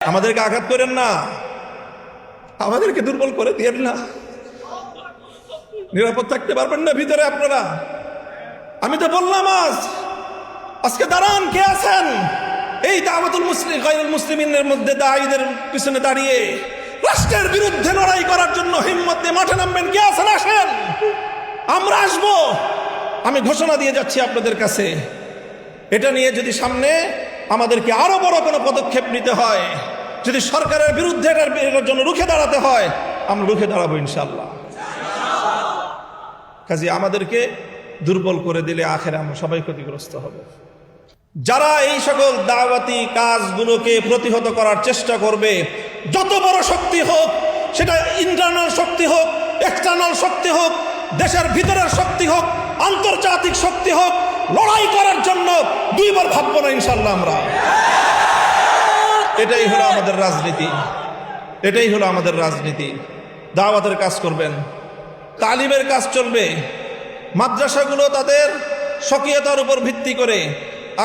আমাদেরকে আঘাত করেন না, আমাদেরকে দুর্বল করে দিয়েন না। নিরাপদ থাকতে পারবেন না ভিতরে আপনারা? আমি তো বললাম আজকে দাঁড়ান, কে আছেন এই দাওয়াতুল গায়রুল মুসলিমিনের মধ্যে দায়ীদের পিছনে দাঁড়িয়ে রাষ্ট্রের বিরুদ্ধে লড়াই করার জন্য হিম্মত দিয়ে মাঠে নামবেন? কে আছেন? আসেন, আমরা আসবো। আমি ঘোষণা দিয়ে যাচ্ছি আপনাদের কাছে, এটা নিয়ে যদি সামনে আমাদেরকে আরো বড় কোনো পদক্ষেপ নিতে হয়, যদি সরকারের বিরুদ্ধে এটার জন্য রুখে দাঁড়াতে হয়, আমরা রুখে দাঁড়াবো ইনশাআল্লাহ। কাজে আমাদেরকে দুর্বল করে দিলে আখেরে আমরা সবাই ক্ষতিগ্রস্ত হব। যারা এই সকল দাওয়াতি কাজগুলোকে প্রতিহত করার চেষ্টা করবে, যত বড় শক্তি হোক, সেটা ইন্টারনাল শক্তি হোক, এক্সটার্নাল শক্তি হোক, দেশের ভিতরের শক্তি হোক, আন্তর্জাতিক শক্তি হোক, লড়াই করার জন্য দুইবার ভাববো না ইনশাআল্লাহ আমরা। এটাই হলো আমাদের রাজনীতি, এটাই হলো আমাদের রাজনীতি। দাওয়াতের কাজ করবেন, তালিমের কাজ চলবে, মাদ্রাসাগুলো তাদের স্বকীয়তার উপর ভিত্তি করে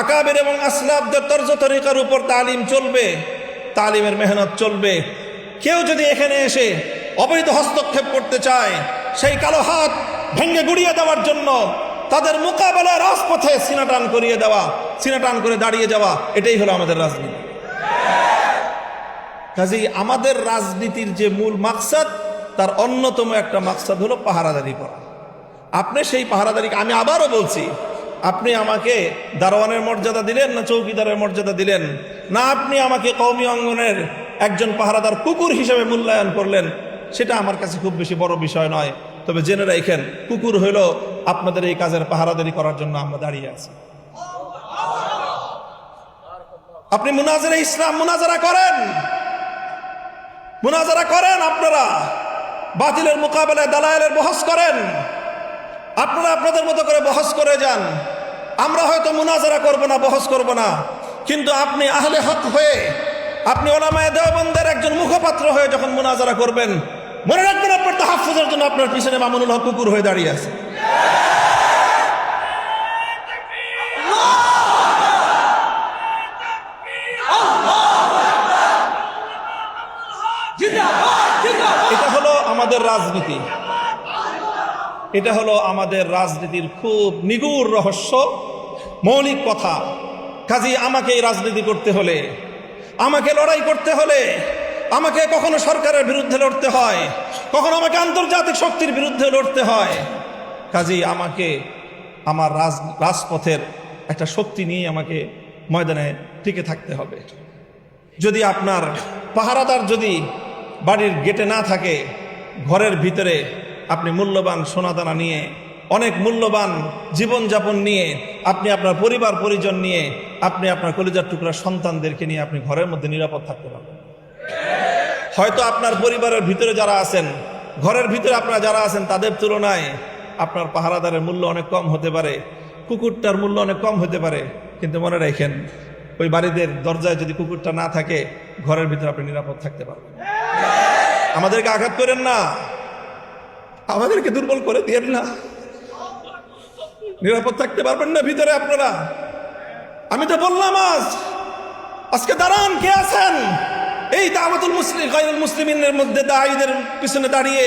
আকাবের এবং আসলাফদের তর্জ তরিকার উপর তালিম চলবে, তালিমের মেহনত চলবে। কেউ যদি এখানে এসে অবৈধ হস্তক্ষেপ করতে চায়, সেই কালো হাত ভেঙে গুড়িয়ে দেওয়ার জন্য তাদের মোকাবেলায় রাজপথে সিনাটান করিয়ে দেওয়া, সিনাটান করে দাঁড়িয়ে যাওয়া, এটাই হলো আমাদের রাজনীতি। কাজেই আমাদের রাজনীতির যে মূল মাকসাদ, তার অন্যতম একটা মাকসাদ হলো পাহারাদারি করা। আপনি সেই পাহারাদারিকে, আমি আবারও বলছি, আপনি আমাকে দারোয়ানের মর্যাদা দিলেন না চৌকিদারের মর্যাদা দিলেন, না আপনি আমাকে কওমি অঙ্গনের একজন পাহারাদার কুকুর হিসেবে মূল্যায়ন করলেন, সেটা আমার কাছে খুব বেশি বড় বিষয় নয়। তবে জেনে রাখেন, কুকুর হইল আপনাদের এই কাজের পাহারাদারি করার জন্য আমরা দাঁড়িয়ে আছি। আপনি মুনাজারা ইসলাম মুনাজারা করেন, মুনাজারা করেন, আপনারা বাতিলের মোকাবেলায় দালায়েলের বহস করেন, আপনারা আপনাদের মতো করে বহস করে যান। আমরা হয়তো মুনাজারা করব না, বহস করব না, কিন্তু আপনি আহলে হক হয়ে, আপনি উলামায়ে দেওবন্দের একজন মুখপাত্র হয়ে যখন মুনাজারা করবেন, মনে রাখবেন আপনার তাহাফুজের জন্য আপনার পিছনে মামুনুল হক কুকুর হয়ে দাঁড়িয়ে আছে। এটা হলো আমাদের রাজনীতি, এটা হলো আমাদের রাজনীতির খুব নিগুড় রহস্য, মৌলিক কথা। কাজেই আমাকে এই রাজনীতি করতে হলে, আমাকে লড়াই করতে হলে, আমাকে কখনো সরকারের বিরুদ্ধে লড়তে হয়, কখনো আমাকে আন্তর্জাতিক শক্তির বিরুদ্ধে লড়তে হয়। কাজেই আমাকে আমার রাজপথের একটা শক্তি নিয়ে আমাকে ময়দানে টিকে থাকতে হবে। যদি আপনার পাহারাদার যদি বাড়ির গেটে না থাকে, ঘরের ভিতরে আপনি মূল্যবান সোনাদানা নিয়ে, অনেক মূল্যবান জীবনযাপন নিয়ে, আপনি আপনার পরিবার পরিজন নিয়ে, আপনি আপনার কলিজার টুকরা সন্তানদেরকে নিয়ে আপনি ঘরের মধ্যে নিরাপদ থাকতে পারবেন। হয়তো আপনার পরিবারের ভিতরে যারা আছেন, ঘরের ভিতরে আপনারা যারা আছেন, তাদের তুলনায় আপনার পাহারাদারের মূল্য অনেক কম হতে পারে, কুকুরটার মূল্য অনেক কম হতে পারে, কিন্তু মনে রাখেন, ওই বাড়িদের দরজায় যদি কুকুরটা না থাকে, ঘরের ভিতরে আপনি নিরাপদ থাকতে পারবেন। আমাদেরকে আঘাত করেন না, আমাদেরকে দুর্বল করে দিয়েন না। নিরাপদ থাকতে পারবেন না ভিতরে আপনারা? আমি তো বললাম আজকে দাঁড়ান, কে আছেন এই দাওয়াতুল গায়রুল মুসলিমিনের মধ্যে দায়ীদের পিছনে দাঁড়িয়ে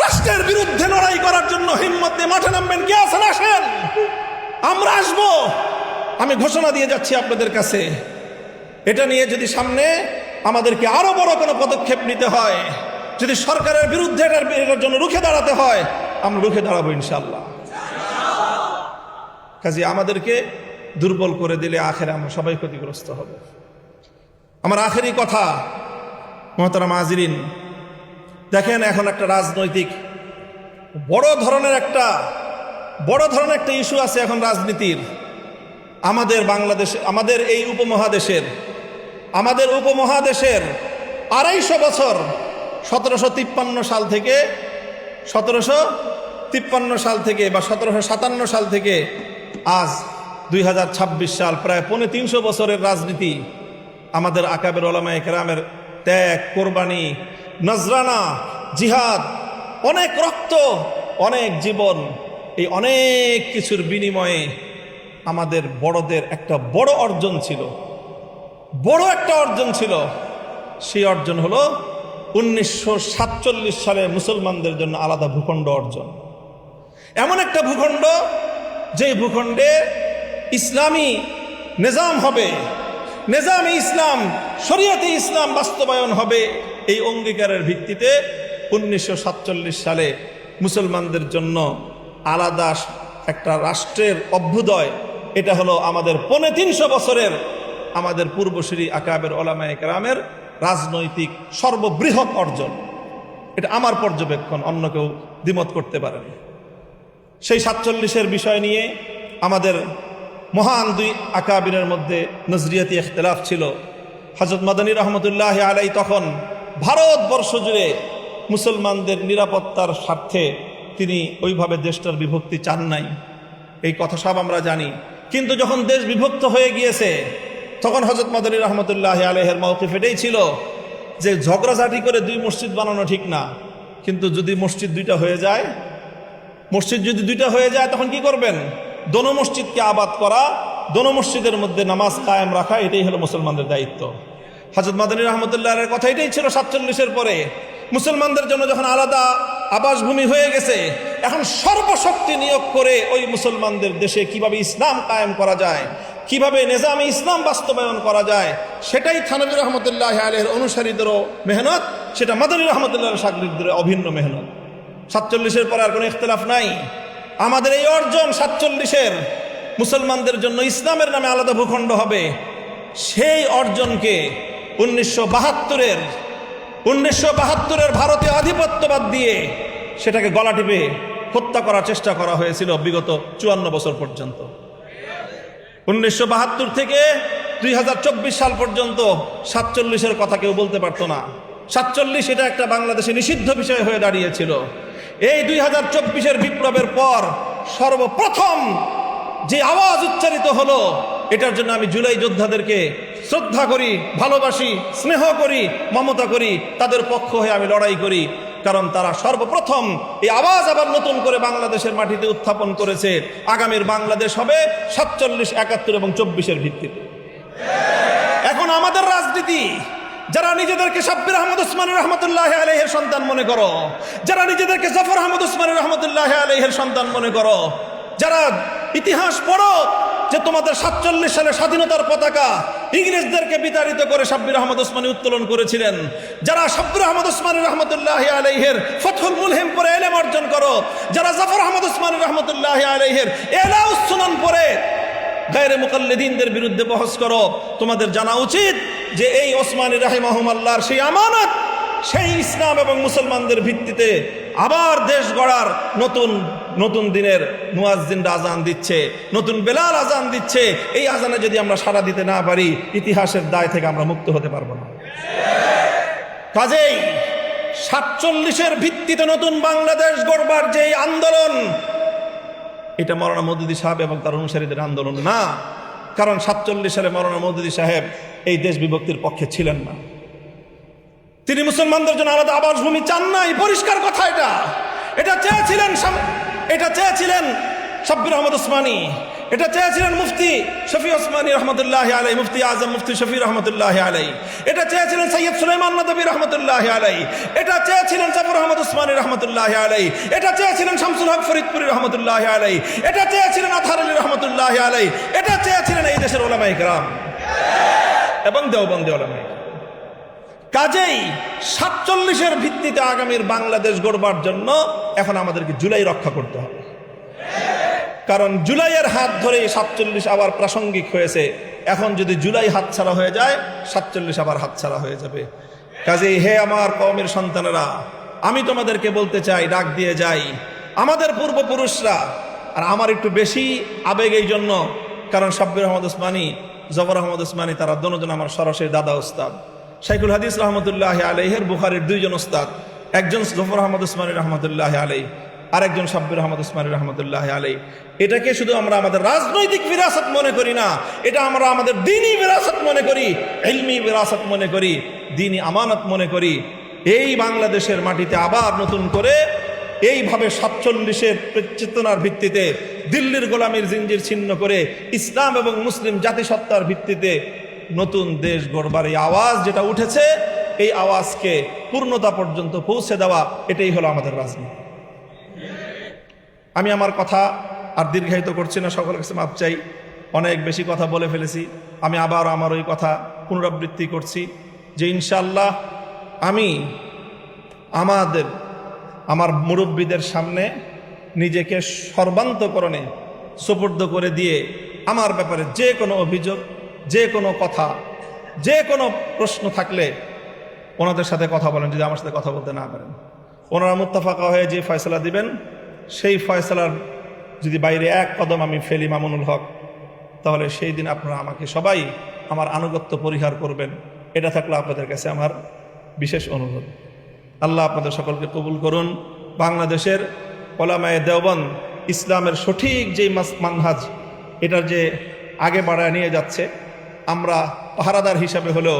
রাষ্ট্রের বিরুদ্ধে লড়াই করার জন্য হিম্মত দিয়ে মাঠে নামবেন? কে আছেন? আসেন, আমরা আসবো। আমি ঘোষণা দিয়ে যাচ্ছি আপনাদের কাছে, এটা নিয়ে যদি সামনে আমাদেরকে আরো বড় কোনো পদক্ষেপ নিতে হয়, যদি সরকারের বিরুদ্ধে এটার জন্য রুখে দাঁড়াতে হয়, আমরা রুখে দাঁড়াবো ইনশাআল্লাহ। কাজে আমাদেরকে দুর্বল করে দিলে আখেরে আমরা সবাই ক্ষতিগ্রস্ত হব। আমার আখেরি কথা, মুহতারাম হাজিরিন, দেখেন এখন একটা রাজনৈতিক বড় ধরনের একটা ইস্যু আছে এখন রাজনীতির। আমাদের বাংলাদেশ, আমাদের এই উপমহাদেশের 250 বছর, 1753 সাল থেকে বা 1757 সাল থেকে আজ 2026 সাল, প্রায় 350 বছরের রাজনীতি। আমাদের আকাবের উলামায়ে কেরামের ত্যাগ, কোরবানি, নজরানা, জিহাদ, অনেক রক্ত, অনেক জীবন, এই অনেক কিছুর বিনিময়ে আমাদের বড়দের একটা বড় অর্জন ছিল, বড় একটা অর্জন ছিল। সেই অর্জন হলো 1947 সালে মুসলমানদের জন্য আলাদা ভূখণ্ড অর্জন। এমন একটা ভূখণ্ড যে ভূখণ্ডে ইসলামী নিজাম হবে, নিজামে ইসলাম, শরীয়তে ইসলাম বাস্তবায়ন হবে, এই অঙ্গীকারের ভিত্তিতে 1947 সালে মুসলমানদের জন্য আলাদা একটা রাষ্ট্রের অভ্যুদয়। এটা হলো আমাদের 350 বছরের আমাদের পূর্বসূরি আকাবের ওলামায়ে কেরামের রাজনৈতিক সর্ববৃহৎ অর্জন। এটা আমার পর্যবেক্ষণ, অন্য কেউ দ্বিমত করতে পারেন। সেই 47-এর বিষয় নিয়ে আমাদের মহান দুই আকাবিরের মধ্যে নজরিয়াতি ইখতিলাফ ছিল। হযরত মাদানী রহমতুল্লাহ আলাইহি তখন ভারতবর্ষ জুড়ে মুসলমানদের নিরাপত্তার স্বার্থে তিনি ওইভাবে দেশটার বিভক্তি চান নাই, এই কথা সব আমরা জানি। কিন্তু যখন দেশ বিভক্ত হয়ে গিয়েছে তখন হযরত মাদানী রহমতুল্লাহ আলাইহির মাওকিফ এটাই ছিল যে ঝগড়াঝাটি করে 2 মসজিদ বানানো ঠিক না, কিন্তু যদি মসজিদ 2টা হয়ে যায়, মসজিদ যদি 2টা হয়ে যায় তখন কি করবেন? দোনো মসজিদকে আবাদ করা, দোনো মসজিদের মধ্যে নামাজ কায়েম রাখা, এটাই হলো মুসলমানদের দায়িত্ব। হযরত মাদানী রহমতুল্লাহের কথা এটাই ছিল 47-এর পরে। মুসলমানদের জন্য যখন আলাদা আবাসভূমি হয়ে গেছে, এখন সর্বশক্তি নিয়োগ করে ওই মুসলমানদের দেশে কিভাবে ইসলাম কায়েম করা যায়, কিভাবে নিজামে ইসলাম বাস্তবায়ন করা যায়, সেটাই থানভী রহমতুল্লাহ আলাইহির অনুসারীদেরও মেহনত, সেটা মাদানী রহমতুল্লাহের শাগরিদদের অভিন্ন মেহনত। 47-এর পরে আর কোনো ইখতিলাফ নাই। আমাদের এই অর্জন 47-এর মুসলমানদের জন্য ইসলামের নামে আলাদা ভূখণ্ড হবে, সেই অর্জনকে 1972-এর ভারতীয় আধিপত্যবাদ দিয়ে সেটাকে গলা টিপে হত্যা করার চেষ্টা করা হয়েছিল বিগত 54 বছর পর্যন্ত। 1972 থেকে 2024 সাল পর্যন্ত 47-এর কথা কেউ বলতে পারতো না। 47 এটা একটা বাংলাদেশে নিষিদ্ধ বিষয় হয়ে দাঁড়িয়েছিল। এই 2024-এর বিপ্লবের পর সর্বপ্রথম যে আওয়াজ উচ্চারিত হলো, এটার জন্য আমি জুলাই যোদ্ধাদেরকে শ্রদ্ধা করি, ভালোবাসি, স্নেহ করি, মমতা করি, তাদের পক্ষ হয়ে আমি লড়াই করি। কারণ তারা সর্বপ্রথম এই আওয়াজ আবার নতুন করে বাংলাদেশের মাটিতে উত্থাপন করেছে। আগামীর বাংলাদেশ হবে 47, 71 এবং 24-এর ভিত্তিতে। এখন আমাদের রাজনীতি, যারা নিজেদেরকে শাব্বির আহমদ ওসমানী রহমতুল্লাহ আলাইহির সন্তান মনে করো, যারা নিজেদেরকে জাফর আহমদ ওসমানী রহমতুল্লাহ আলাইহির সন্তান মনে করো, যারা ইতিহাস পড়ো যে তোমাদের 47 সালে স্বাধীনতার পতাকা ইংরেজদেরকে বিতাড়িত করে শাব্বির আহমদ ওসমানী উত্তোলন করেছিলেন, যারা শাব্বির আহমদ ওসমানী রহমতুল্লাহ আলাইহির ফাতহুল মুলহিম পড়ে ইলম অর্জন করো, যারা জাফর আহমদ ওসমানী রহমতুল্লাহ আলাইহির ইলাউস সুনান পড়ে গায়রে মুকাল্লিদিনদের বিরুদ্ধে বহস করো, তোমাদের জানা উচিত যে এই ওসমানী রাহিমাহুমাল্লাহর সেই আমানত, সেই ইসলাম এবং মুসলমানদের ভিত্তিতে আবার দেশ গড়ার নতুন দিনের মুয়াজ্জিনরা আজান দিচ্ছে, নতুন বেলাল আজান দিচ্ছে। এই আজানে যদি আমরা সাড়া দিতে না পারি, ইতিহাসের দায় থেকে আমরা মুক্ত হতে পারবো না। কাজেই 47-এর ভিত্তিতে নতুন বাংলাদেশ গড়বার যে আন্দোলন, এটা মাওলানা মওদুদী সাহেব এবং তার অনুসারীদের আন্দোলন না। কারণ 47 সালে মাওলানা মওদুদী সাহেব এই দেশ বিভক্তির পক্ষে ছিলেন না। তিনি মুসলমানদের জন্য আলাদা আবাসভূমি চান নাই, পরিষ্কার কথা। এটা চেয়েছিলেন শাব্বির আহমদ ওসমানী, এটা চেয়েছিলেন মুফতি শফি ওসমানী রহমতুল্লাহ আলাইহি, মুফতি আজম মুফতি শফি রহমতুল্লাহ আলাইহি, এটা চেয়েছিলেন সৈয়দ সুলাইমান নদভী রহমতুল্লাহ আলাইহি, এটা চেয়েছিলেন জাফর আহমদ ওসমানী রহমতুল্লাহ আলাইহি, এটা চেয়েছিলেন শামসুল হক ফরিদপুরি রহমতুল্লাহ আলাইহি, এটা চেয়েছিলেন আতহার আলী রহমতুল্লাহ আলাইহি, এটা চেয়েছিলেন এই দেশের উলামায়ে কেরাম এবং দেওবন্দি উলামায়ে কেরাম। কাজেই 47-এর ভিত্তিতে আগামীর বাংলাদেশ গড়বার জন্য এখন আমাদেরকে জুলাই রক্ষা করতে হবে। কারণ জুলাইয়ের হাত ধরে 47 আবার প্রাসঙ্গিক হয়েছে। এখন যদি জুলাই হাতছাড়া হয়ে যায়, 47 আবার হাতছাড়া হয়ে যাবে। কাজেই হে আমার কওমের সন্তানেরা, আমি তোমাদেরকে বলতে চাই, ডাক দিয়ে যাই, আমাদের পূর্বপুরুষরা, আর আমার একটু বেশি আবেগ এই জন্য, কারণ শাব্বির আহমদ ওসমানী, জাফর আহমদ ওসমানী, তারা দুজন আমার সরাসরি দাদা ওস্তাদ। শাইখুল হাদিস রহমতুল্লাহ আলাইহির বুখারীর 2 জন ওস্তাদ, একজন জাফর আহমদ ওসমানী রহমতুল্লাহ আলাইহি, আরেকজন শাব্বির আহমদ ওসমানী রহমতুল্লাহ আলাইহি। এটাকে শুধু আমরা আমাদের রাজনৈতিক বিরাসত মনে করি না, এটা আমরা আমাদের দ্বীনি বিরাসত মনে করি, ইলমি বিরাসত মনে করি, দ্বীনি আমানত মনে করি। এই বাংলাদেশের মাটিতে আবার নতুন করে এইভাবে 47-এর চেতনার ভিত্তিতে দিল্লির গোলামীর জিঞ্জির ছিন্ন করে ইসলাম এবং মুসলিম জাতিসত্তার ভিত্তিতে নতুন দেশ গড়বার এই আওয়াজ যেটা উঠেছে, এই আওয়াজকে পূর্ণতা পর্যন্ত পৌঁছে দেওয়া, এটাই হলো আমাদের রাজনীতি। আমি আমার কথা আর দীর্ঘায়িত করছি না, সকলের কাছে মাপ চাই, অনেক বেশি কথা বলে ফেলেছি। আমি আবার আমার ওই কথা পুনরাবৃত্তি করছি যে ইনশাআল্লাহ আমি আমার মুরব্বীদের সামনে নিজেকে সর্বান্তকরণে সুপুর্দ করে দিয়ে আমার ব্যাপারে যে কোনো অভিযোগ, যে কোনো কথা, যে কোনো প্রশ্ন থাকলে ওনাদের সাথে কথা বলেন। যদি আমার সাথে কথা বলতে না পারেন, ওনারা মুত্তাফাকা হয়ে যে ফয়সালা দিবেন, সেই ফয়সালার যদি বাইরে এক কদম আমি ফেলি মামুনুল হক, তাহলে সেই দিন আপনারা আমাকে সবাই আমার আনুগত্য পরিহার করবেন। এটা থাকলে আপনাদের কাছে আমার বিশেষ অনুরোধ। আল্লাহ আপনাদের সকলকে কবুল করুন। বাংলাদেশের ওলামায়ে দেওবন্দ ইসলামের সঠিক যেই মানহাজ, এটার যে আগে বাড়ায় নিয়ে যাচ্ছে, আমরা পাহারাদার হিসাবে হলেও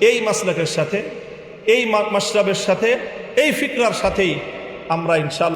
এই মাসলাকের সাথে, এই মাশরাবের সাথে, এই ফিকরার সাথেই আমরা ইনশাআল্লাহ